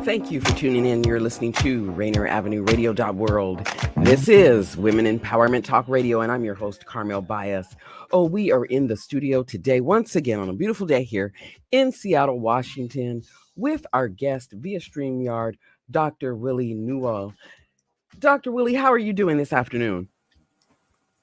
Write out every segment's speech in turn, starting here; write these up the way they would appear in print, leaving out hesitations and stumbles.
Thank you for tuning in. You're listening to Rainier Avenue Radio World. This is Women Empowerment Talk Radio, and I'm your host, Carmelle Bias. Oh, we are in the studio today, once again, on a beautiful day here in Seattle, Washington, with our guest via StreamYard, Dr. Willie Newell. Dr. Willie, how are you doing this afternoon?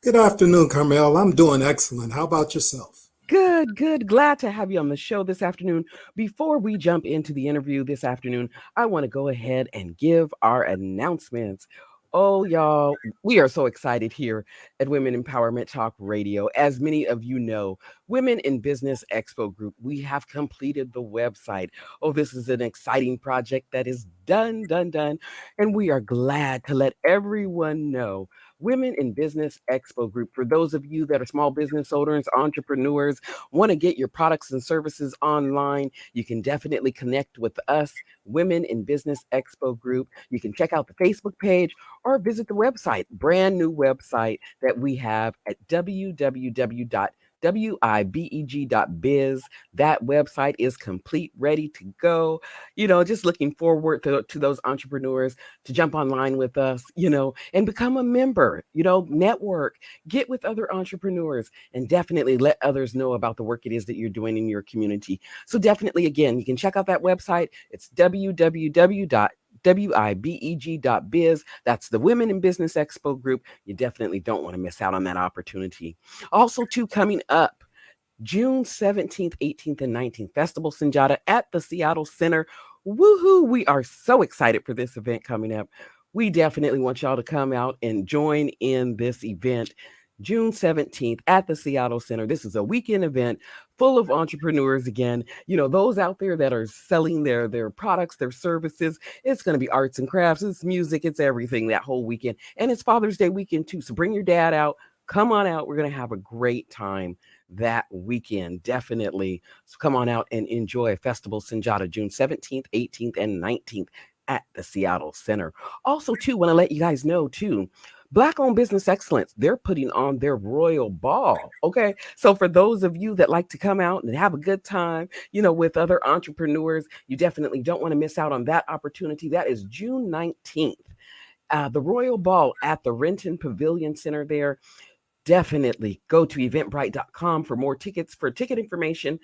Good afternoon, Carmelle. I'm doing excellent. How about yourself? Good. Glad to have you on the show this afternoon. Before we jump into the interview this afternoon, I want to go ahead and give our announcements. Oh, y'all, we are so excited here at Women Empowerment Talk Radio. As many of you know, Women in Business Expo Group, we have completed the website. Oh, this is an exciting project that is done. And we are glad to let everyone know Women in Business Expo Group. For those of you that are small business owners, entrepreneurs, want to get your products and services online, you can definitely connect with us, Women in Business Expo Group. You can check out the Facebook page or visit the website, brand new website that we have at www.wibeg.biz. That website is complete, ready to go. Just looking forward to those entrepreneurs to jump online with us, and become a member, network, get with other entrepreneurs, and definitely let others know about the work it is that you're doing in your community. So definitely, again, you can check out that website. It's www.wibeg.biz. That's the Women in Business Expo Group. You definitely don't want to miss out on that opportunity. Also, too, coming up, June 17th, 18th, and 19th, Festival Sinjata at the Seattle Center. Woohoo! We are so excited for this event coming up. We definitely want y'all to come out and join in this event. June 17th at the Seattle Center. This is a weekend event full of entrepreneurs again. Those out there that are selling their products, their services. It's going to be arts and crafts, it's music, it's everything that whole weekend. And it's Father's Day weekend too. So bring your dad out. Come on out. We're going to have a great time that weekend, definitely. So come on out and enjoy Festival Sinjata, June 17th, 18th, and 19th at the Seattle Center. Also, too, want to let you guys know, too, Black-owned Business Excellence, they're putting on their Royal Ball, okay? So for those of you that like to come out and have a good time, with other entrepreneurs, you definitely don't want to miss out on that opportunity. That is June 19th. The Royal Ball at the Renton Pavilion Center there. Definitely go to eventbrite.com for more tickets, for ticket information,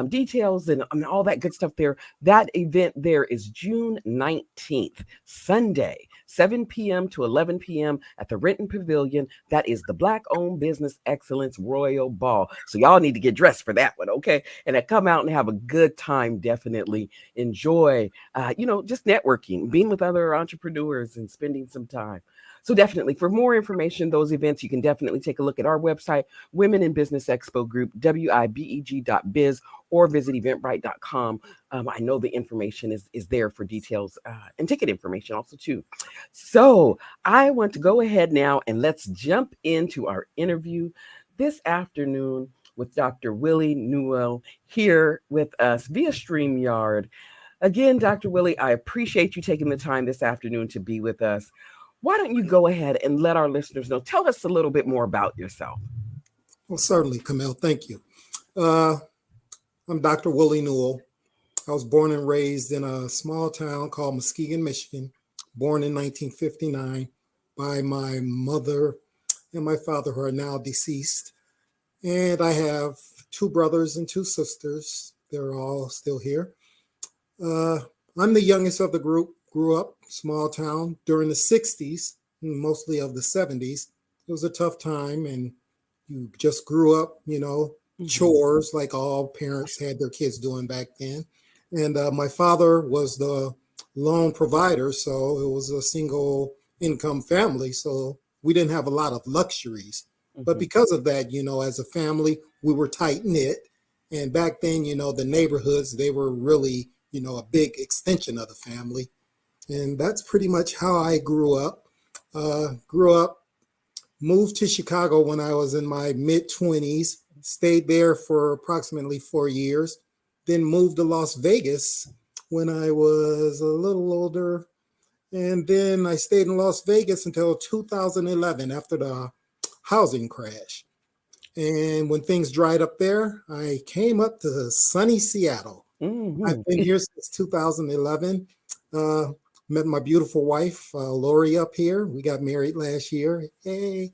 details, and all that good stuff there. That event there is June 19th, Sunday, 7 p.m. to 11 p.m. at the Renton Pavilion. That is the Black-owned Business Excellence Royal Ball. So y'all need to get dressed for that one, okay? And come out and have a good time, definitely. Enjoy, just networking, being with other entrepreneurs and spending some time. So definitely, for more information, those events, you can definitely take a look at our website, Women in Business Expo Group, wibeg.biz, or visit eventbrite.com. I know the information is there for details and ticket information also, too. So I want to go ahead now and let's jump into our interview this afternoon with Dr. Willie Newell here with us via StreamYard. Again, Dr. Willie, I appreciate you taking the time this afternoon to be with us. Why don't you go ahead and let our listeners know? Tell us a little bit more about yourself. Well, certainly, Carmelle. Thank you. I'm Dr. Willie Newell. I was born and raised in a small town called Muskegon, Michigan, born in 1959 by my mother and my father, who are now deceased. And I have two brothers and two sisters. They're all still here. I'm the youngest of the group. Grew up small town during the 60s, mostly of the 70s. It was a tough time, and you just grew up, chores like all parents had their kids doing back then. And my father was the lone provider, so it was a single income family. So we didn't have a lot of luxuries. But because of that, as a family, we were tight knit. And back then, the neighborhoods, they were really, a big extension of the family. And that's pretty much how I grew up. Moved to Chicago when I was in my mid-20s, stayed there for approximately 4 years, then moved to Las Vegas when I was a little older. And then I stayed in Las Vegas until 2011 after the housing crash. And when things dried up there, I came up to sunny Seattle. I've been here since 2011. Uh, Met my beautiful wife, Lori, up here. We got married last year. Hey.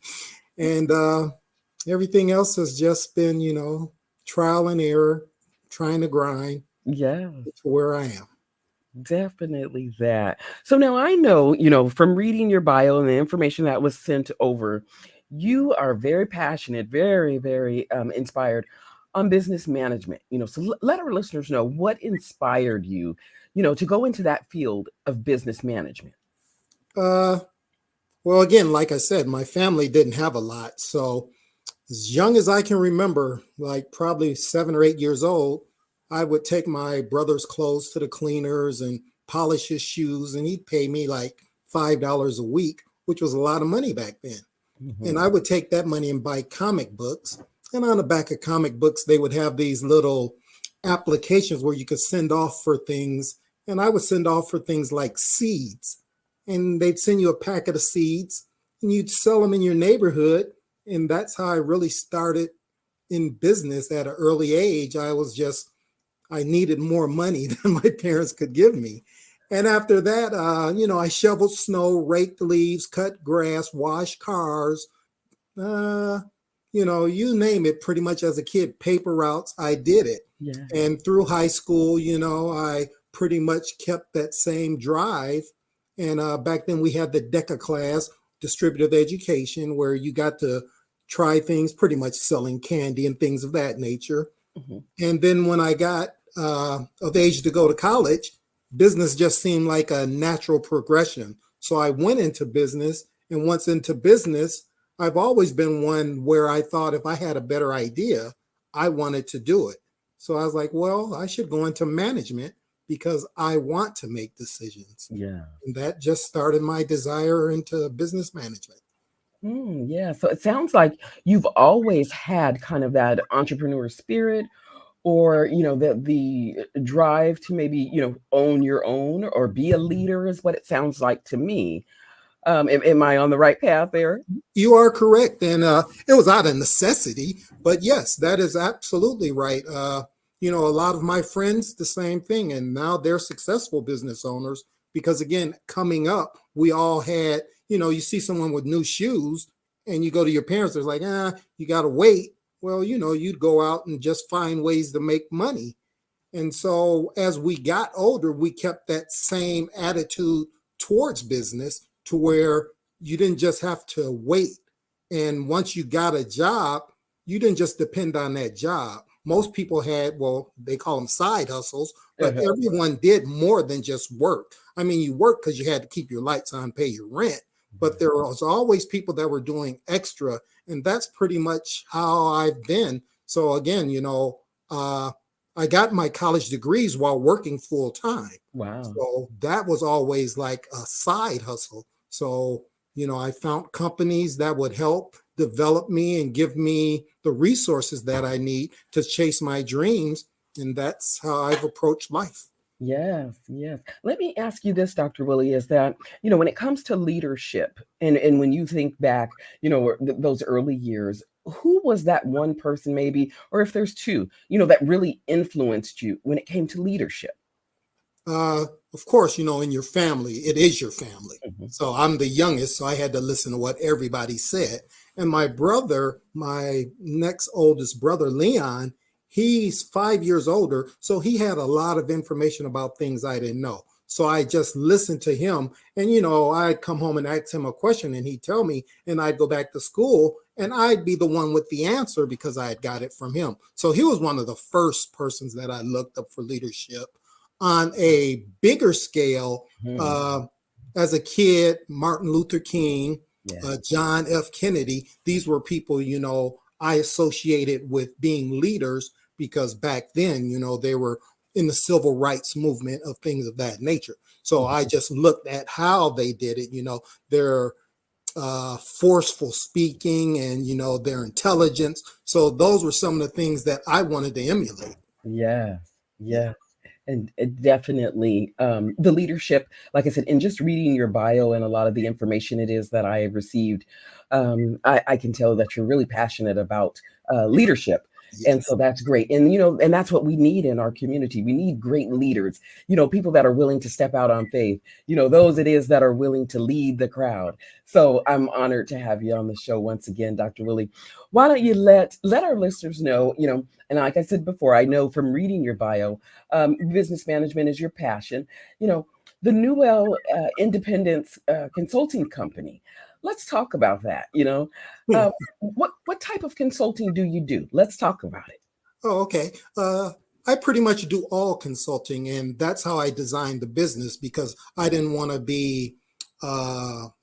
And everything else has just been, trial and error, trying to grind Yeah. to where I am. Definitely that. So now I know, from reading your bio and the information that was sent over, you are very passionate, very, very inspired on business management. So let our listeners know what inspired you, to go into that field of business management. Uh, well, again, like I said, my family didn't have a lot. So as young as I can remember, like probably 7 or 8 years old, I would take my brother's clothes to the cleaners and polish his shoes, and he'd pay me like $5 a week, which was a lot of money back then. And I would take that money and buy comic books. And on the back of comic books, they would have these little applications where you could send off for things. And I would send off for things like seeds. And they'd send you a packet of seeds and you'd sell them in your neighborhood. And that's how I really started in business at an early age. I needed more money than my parents could give me. And after that, I shoveled snow, raked leaves, cut grass, washed cars, you name it, pretty much as a kid, paper routes, I did it. Yeah. And through high school, I pretty much kept that same drive. And back then we had the DECA class, distributive education, where you got to try things, pretty much selling candy and things of that nature. And then when I got of age to go to college, business just seemed like a natural progression. So I went into business, and once into business, I've always been one where I thought if I had a better idea, I wanted to do it. So I was like, well, I should go into management because I want to make decisions. Yeah. And that just started my desire into business management. Yeah. So it sounds like you've always had kind of that entrepreneur spirit, or the drive to maybe own your own or be a leader is what it sounds like to me. Am I on the right path there? You are correct. And it was out of necessity, but yes, that is absolutely right. A lot of my friends, the same thing. And now they're successful business owners because, again, coming up, we all had, you see someone with new shoes and you go to your parents, they're like, you got to wait. Well, you'd go out and just find ways to make money. And so as we got older, we kept that same attitude towards business to where you didn't just have to wait. And once you got a job, you didn't just depend on that job. Most people had, well, they call them side hustles, but everyone did more than just work. I mean, you work because you had to keep your lights on, pay your rent, but there was always people that were doing extra. And that's pretty much how I've been. So again, I got my college degrees while working full time. Wow. So that was always like a side hustle. So, I found companies that would help develop me and give me the resources that I need to chase my dreams. And that's how I've approached life. Yes, yes. Let me ask you this, Dr. Willie, is that, when it comes to leadership and when you think back, those early years, who was that one person maybe, or if there's two, that really influenced you when it came to leadership? Of course, in your family, it is your family. Mhm. So I'm the youngest, so I had to listen to what everybody said. And my brother, my next oldest brother, Leon, he's 5 years older. So he had a lot of information about things I didn't know. So I just listened to him. And, I'd come home and ask him a question and he'd tell me, and I'd go back to school and I'd be the one with the answer because I had got it from him. So he was one of the first persons that I looked up for leadership. On a bigger scale, as a kid, Martin Luther King, John F. Kennedy, these were people, I associated with being leaders because back then, they were in the civil rights movement of things of that nature. So I just looked at how they did it, their forceful speaking and, their intelligence. So those were some of the things that I wanted to emulate. Yeah, yeah. And definitely the leadership, like I said, in just reading your bio and a lot of the information it is that I have received, I can tell that you're really passionate about leadership. And Yes. so that's great. And, and that's what we need in our community. We need great leaders, people that are willing to step out on faith, those it is that are willing to lead the crowd. So I'm honored to have you on the show once again, Dr. Willie. Why don't you let our listeners know, and like I said before, I know from reading your bio, business management is your passion. You know, the Newell Independence Consulting Company. Let's talk about that. Hmm. Uh, what type of consulting do you do? Let's talk about it. Oh, okay. I pretty much do all consulting, and that's how I designed the business because I didn't want to be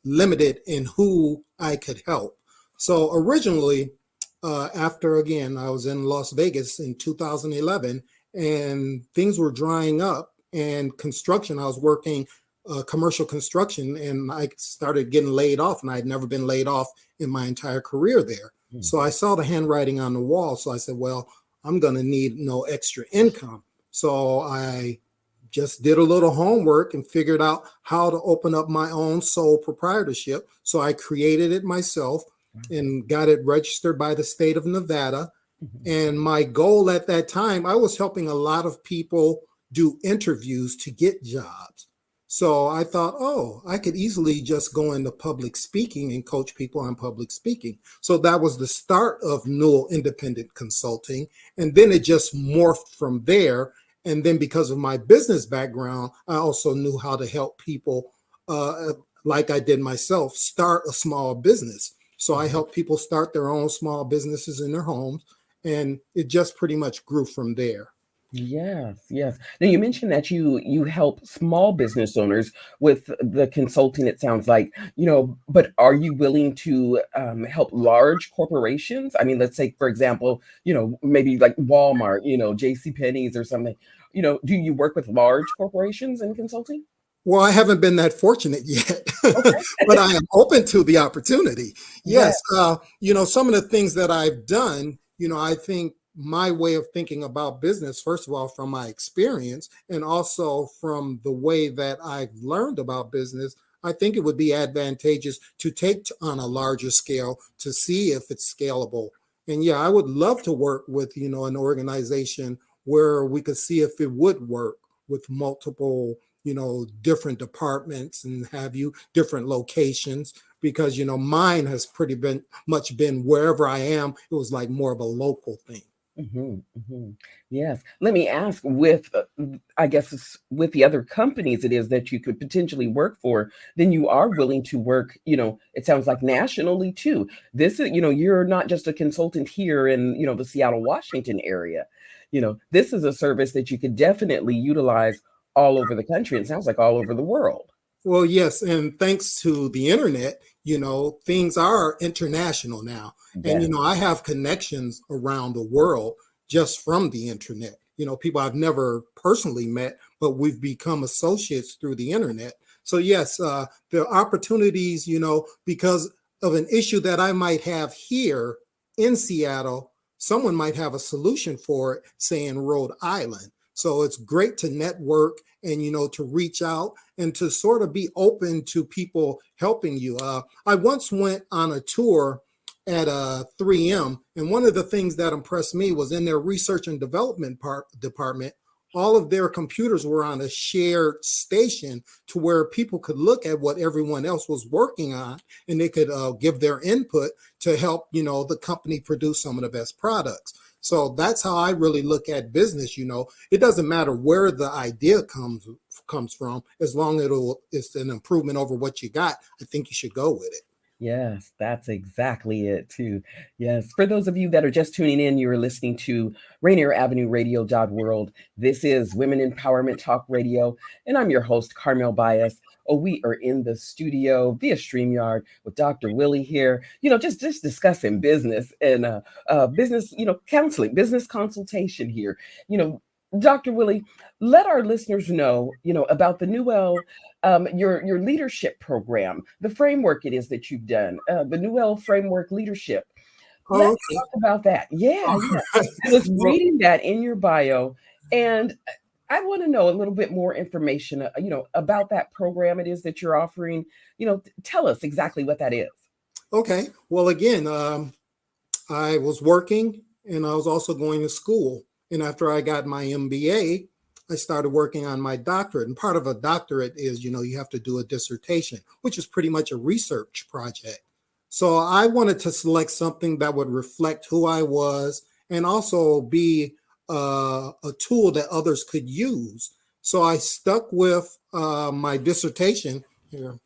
limited in who I could help. So originally, after again, I was in Las Vegas in 2011, and things were drying up. And construction, I was working commercial construction, and I started getting laid off, and I'd never been laid off in my entire career there. Mm. So I saw the handwriting on the wall. So I said, well, I'm going to need no extra income. So I just did a little homework and figured out how to open up my own sole proprietorship. So I created it myself and got it registered by the state of Nevada. Mhm. And my goal at that time, I was helping a lot of people do interviews to get jobs. So I thought, oh, I could easily just go into public speaking and coach people on public speaking. So that was the start of Newell Independent Consulting. And then it just morphed from there. And then because of my business background, I also knew how to help people, like I did myself, start a small business. So I help people start their own small businesses in their homes. And it just pretty much grew from there. Yes, yes. Now you mentioned that you help small business owners with the consulting. It sounds like, but are you willing to help large corporations? I mean, let's say, for example, maybe like Walmart, J.C. Penney's or something. Do you work with large corporations in consulting? Well, I haven't been that fortunate yet, Okay. but I am open to the opportunity. Yeah. Yes, some of the things that I've done, I think my way of thinking about business, first of all, from my experience and also from the way that I've learned about business, I think it would be advantageous to take on a larger scale to see if it's scalable. And yeah, I would love to work with, an organization where we could see if it would work with multiple different departments and have you different locations because mine has pretty been much been wherever I am. It was like more of a local thing. Hmm. Hmm. Yes. Let me ask with, I guess, with the other companies it is that you could potentially work for, then you are willing to work, it sounds like nationally too. This is, you're not just a consultant here in, the Seattle, Washington area. This is a service that you could definitely utilize all over the country. It sounds like all over the world. Well, yes, and thanks to the internet, things are international now. And Yes. I have connections around the world just from the internet. People I've never personally met, but we've become associates through the internet. So yes, the opportunities, because of an issue that I might have here in Seattle, someone might have a solution for it, say in Rhode Island. So it's great to network and to reach out and to sort of be open to people helping you. I once went on a tour at 3M, and one of the things that impressed me was in their research and development department, all of their computers were on a shared station to where people could look at what everyone else was working on, and they could give their input to help the company produce some of the best products. So that's how I really look at business. It doesn't matter where the idea comes from, as long as it's an improvement over what you got. I think you should go with it. Yes, that's exactly it too. Yes. For those of you that are just tuning in, you are listening to Rainier Avenue Radio World. This is Women Empowerment Talk Radio, and I'm your host, Carmelle Bias. Oh, we are in the studio via StreamYard with Dr. Willie here, just discussing business and business, counseling, business consultation here. You know, Dr. Willie, let our listeners know, about the Newell your leadership program, the framework it is that you've done, the Newell Framework Leadership. Oh, Let's okay. talk about that. Yeah, yeah. I was Well, reading that in your bio, and I want to know a little bit more information, about that program it is that you're offering. Tell us exactly what that is. okay. Well, again, I was working and I was also going to school. And after I got my MBA, I started working on my doctorate. And part of a doctorate is, you have to do a dissertation, which is pretty much a research project. So I wanted to select something that would reflect who I was and also be a tool that others could use. So I stuck with my dissertation here.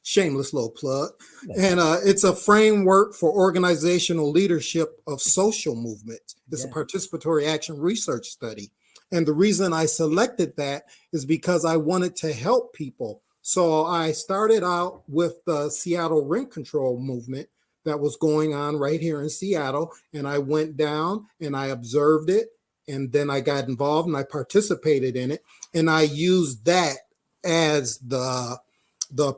Shameless little plug. And it's a framework for organizational leadership of social movements. It's a participatory action research study. And the reason I selected that is because I wanted to help people. So I started out with the Seattle rent control movement that was going on right here in Seattle. And I went down and I observed it. And then I got involved and I participated in it. And I used that as the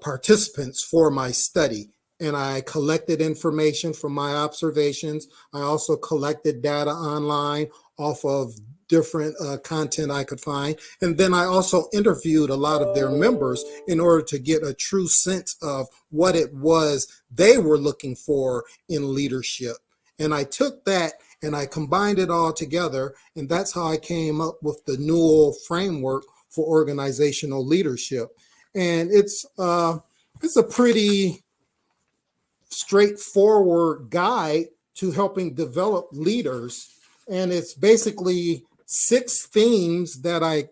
participants for my study. And I collected information from my observations. I also collected data online off of different content I could find. And then I also interviewed a lot of their members in order to get a true sense of what it was they were looking for in leadership. And I took that and I combined it all together. And that's how I came up with the Newell framework for organizational leadership. And it's a pretty straightforward guide to helping develop leaders. And it's basically 6 themes that I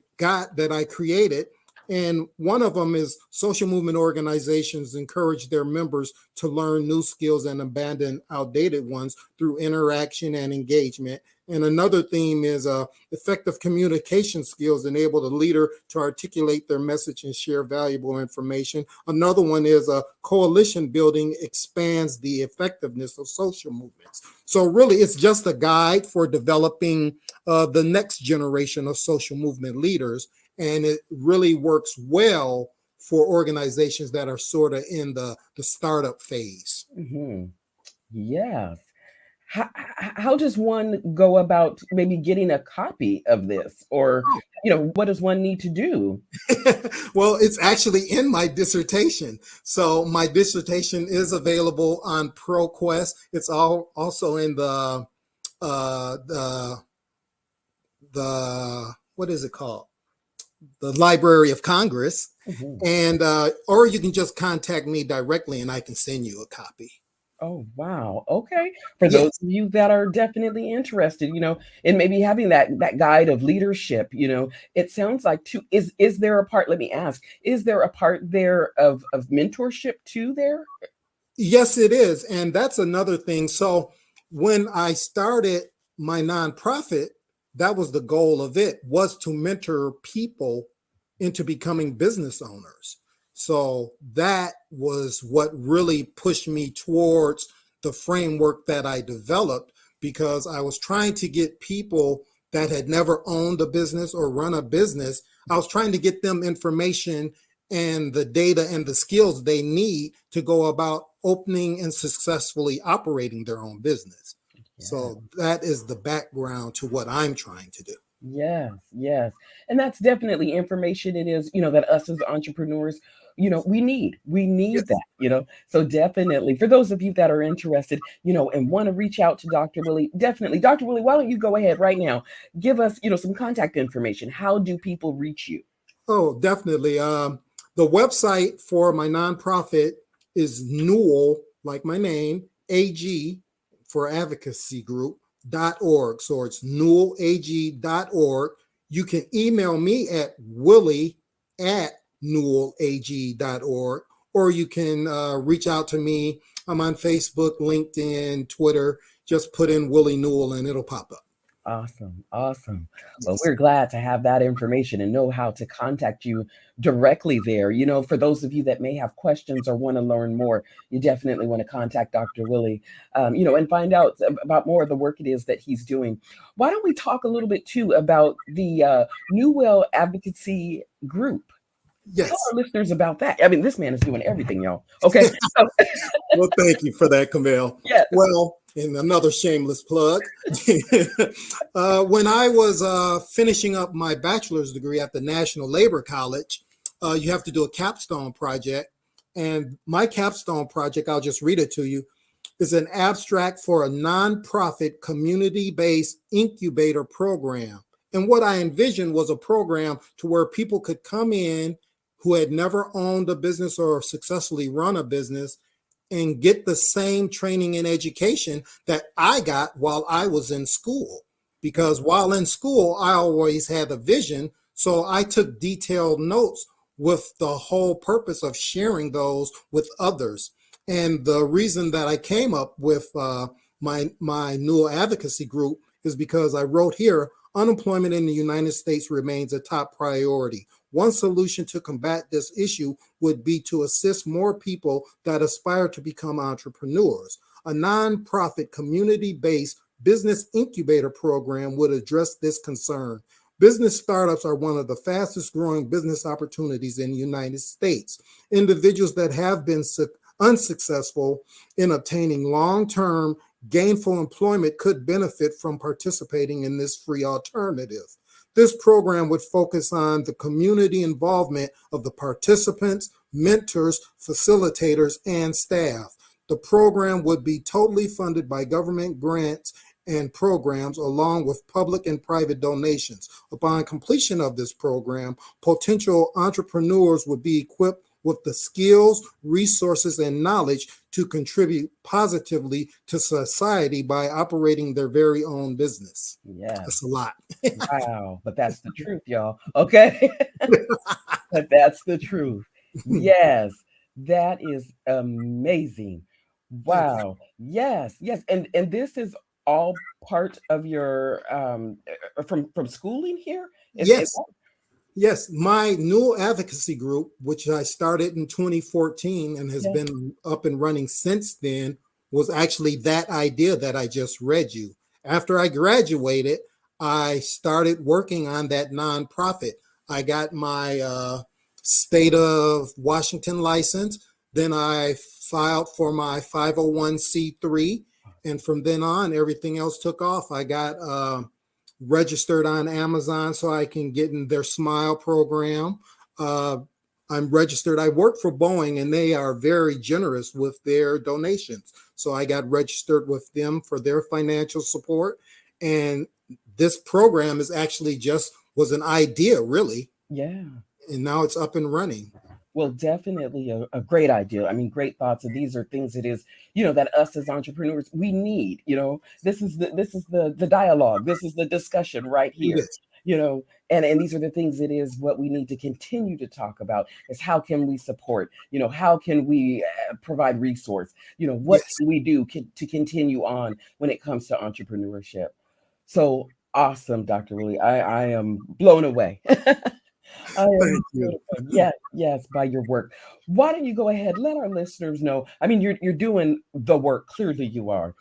created. And one of them is social movement organizations encourage their members to learn new skills and abandon outdated ones through interaction and engagement. And another theme is effective communication skills enable the leader to articulate their message and share valuable information. Another one is coalition building expands the effectiveness of social movements. So really, it's just a guide for developing the next generation of social movement leaders. And it really works well for organizations that are sort of in the startup phase. Mm-hmm. Yes. How does one go about maybe getting a copy of this? Or, what does one need to do? Well, it's actually in my dissertation. So my dissertation is available on ProQuest. It's also in the what is it called? The Library of Congress. Mm-hmm. And or you can just contact me directly and I can send you a copy. Oh, wow. Okay. For those of you that are definitely interested, in maybe having that guide of leadership, it sounds like too, is there a part, let me ask, is there a part there of mentorship too there? Yes, it is. And that's another thing. So when I started my nonprofit, that was the goal of it, was to mentor people into becoming business owners. So that was what really pushed me towards the framework that I developed, because I was trying to get people that had never owned a business or run a business. I was trying to get them information and the data and the skills they need to go about opening and successfully operating their own business. Yeah. So that is the background to what I'm trying to do. Yes, yes. And that's definitely information it is, that us as entrepreneurs, we need yes. that, so definitely for those of you that are interested, and want to reach out to Dr. Willie, definitely. Dr. Willie, why don't you go ahead right now, give us, some contact information. How do people reach you? Oh, definitely. The website for my nonprofit is Newell, like my name, AG for Advocacy Group. .org. So it's newellag.org. You can email me at willie@newellag.org, or you can reach out to me. I'm on Facebook, LinkedIn, Twitter. Just put in Willie Newell and it'll pop up. Awesome. Awesome. Well, we're glad to have that information and know how to contact you directly there. For those of you that may have questions or want to learn more, you definitely want to contact Dr. Willie, and find out about more of the work it is that he's doing. Why don't we talk a little bit too about the Newell Advocacy Group? Yes. Tell our listeners about that. I mean, this man is doing everything, y'all. Okay. Well, thank you for that, Carmelle. Yes. Well, and another shameless plug. When I was finishing up my bachelor's degree at the National Labor College, you have to do a capstone project. And my capstone project, I'll just read it to you. is an abstract for a nonprofit community-based incubator program. And what I envisioned was a program to where people could come in who had never owned a business or successfully run a business and get the same training and education that I got while I was in school. Because while in school, I always had a vision. So I took detailed notes with the whole purpose of sharing those with others. And the reason that I came up with my Newell Advocacy group is because I wrote here, unemployment in the United States remains a top priority. One solution to combat this issue would be to assist more people that aspire to become entrepreneurs. A nonprofit community-based business incubator program would address this concern. Business startups are one of the fastest growing business opportunities in the United States. Individuals that have been unsuccessful in obtaining long-term gainful employment could benefit from participating in this free alternative. This program would focus on the community involvement of the participants, mentors, facilitators, and staff. The program would be totally funded by government grants and programs along with public and private donations. Upon completion of this program, potential entrepreneurs would be equipped with the skills, resources, and knowledge to contribute positively to society by operating their very own business. Yeah. That's a lot. Wow. But that's the truth, y'all. Okay. But that's the truth. Yes. That is amazing. Wow. Yes. Yes. And this is all part of your from schooling here? Yes. Yes, my Newell Advocacy group, which I started in 2014 and has been up and running since then, was actually that idea that I just read you. After I graduated, I started working on that nonprofit. I got my state of Washington license. Then I filed for my 501c3. And from then on, everything else took off. I got registered on Amazon so I can get in their Smile program. I'm registered. I work for Boeing and they are very generous with their donations. So I got registered with them for their financial support. And this program is actually just was an idea, really. Yeah. And now it's up and running. Well, definitely a great idea. I mean, great thoughts. And these are things it is, that us as entrepreneurs, we need, this is the dialogue. This is the discussion right here, and these are the things it is what we need to continue to talk about is how can we support, how can we provide resource, what can we do to continue on when it comes to entrepreneurship. So awesome, Dr. Willie. I am blown away. Thank you. Yes, by your work. Why don't you go ahead, let our listeners know? I mean, you're doing the work. Clearly, you are.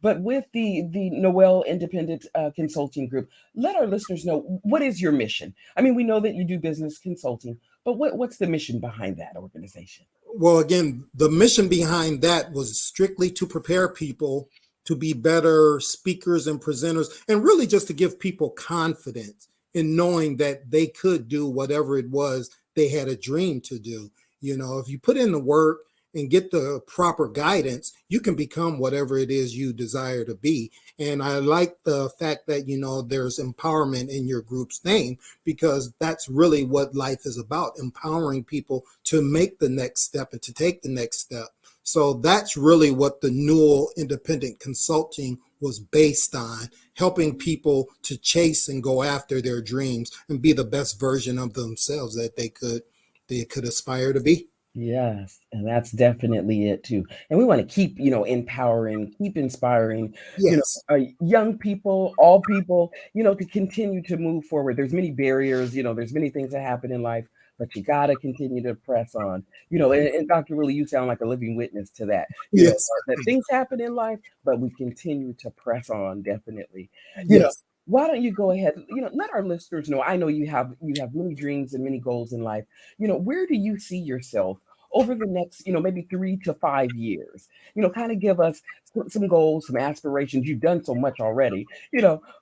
But with the Newell Independent Consulting Group, let our listeners know what is your mission. I mean, we know that you do business consulting, but what's the mission behind that organization? Well, again, the mission behind that was strictly to prepare people to be better speakers and presenters, and really just to give people confidence in knowing that they could do whatever it was they had a dream to do. If you put in the work and get the proper guidance, you can become whatever it is you desire to be. And I like the fact that, there's empowerment in your group's name, because that's really what life is about, empowering people to make the next step and to take the next step. So that's really what the Newell Independent Consulting was based on, helping people to chase and go after their dreams and be the best version of themselves that they could aspire to be. Yes, and that's definitely it too. And we want to keep, empowering, keep inspiring, Yes. young people, all people, to continue to move forward. There's many barriers, there's many things that happen in life, but you got to continue to press on, and Dr. Willie, you sound like a living witness to that, Yes. that things happen in life, but we continue to press on, definitely. Yes. Why don't you go ahead, let our listeners know, I know you have many dreams and many goals in life. Where do you see yourself over the next, maybe 3 to 5 years? Kind of give us some goals, some aspirations. You've done so much already,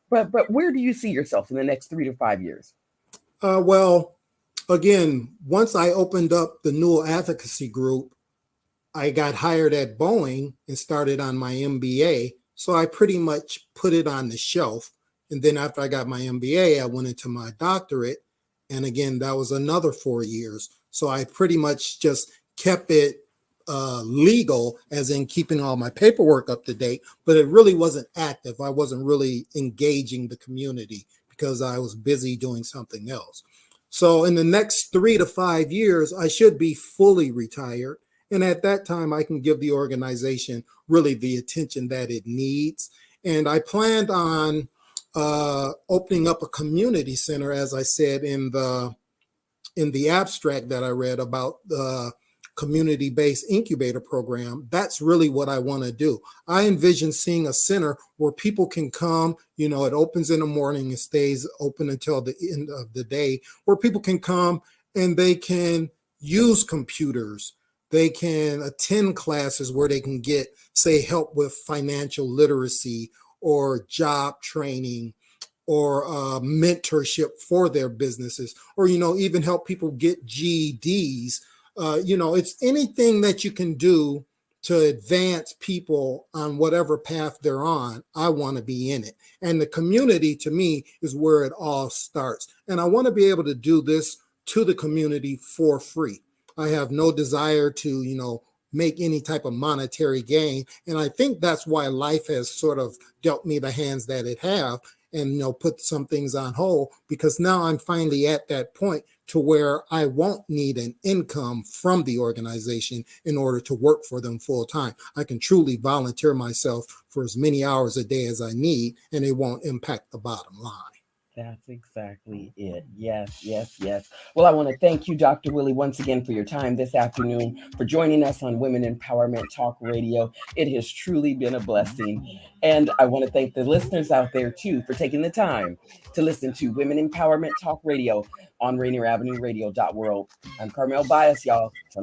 but where do you see yourself in the next 3 to 5 years? Well, again, once I opened up the Newell Advocacy Group, I got hired at Boeing and started on my MBA. So I pretty much put it on the shelf. And then after I got my MBA, I went into my doctorate. And again, that was another 4 years. So I pretty much just kept it legal, as in keeping all my paperwork up to date, but it really wasn't active. I wasn't really engaging the community because I was busy doing something else. So in the next 3 to 5 years, I should be fully retired. And at that time, I can give the organization really the attention that it needs. And I planned on opening up a community center, as I said in the abstract that I read about the community-based incubator program. That's really what I want to do. I envision seeing a center where people can come, it opens in the morning and stays open until the end of the day, where people can come and they can use computers. They can attend classes where they can get, say, help with financial literacy or job training or mentorship for their businesses, or, even help people get GEDs. It's anything that you can do to advance people on whatever path they're on. I want to be in it. And the community, to me, is where it all starts. And I want to be able to do this to the community for free. I have no desire to, make any type of monetary gain. And I think that's why life has sort of dealt me the hands that it have, and put some things on hold, because now I'm finally at that point to where I won't need an income from the organization in order to work for them full time. I can truly volunteer myself for as many hours a day as I need, and it won't impact the bottom line. That's exactly it. Yes, yes, yes. Well, I want to thank you, Dr. Willie, once again for your time this afternoon, for joining us on Women Empowerment Talk Radio. It has truly been a blessing. And I want to thank the listeners out there, too, for taking the time to listen to Women Empowerment Talk Radio on Rainier Avenue Radio.world. I'm Carmelle Bias, y'all. Till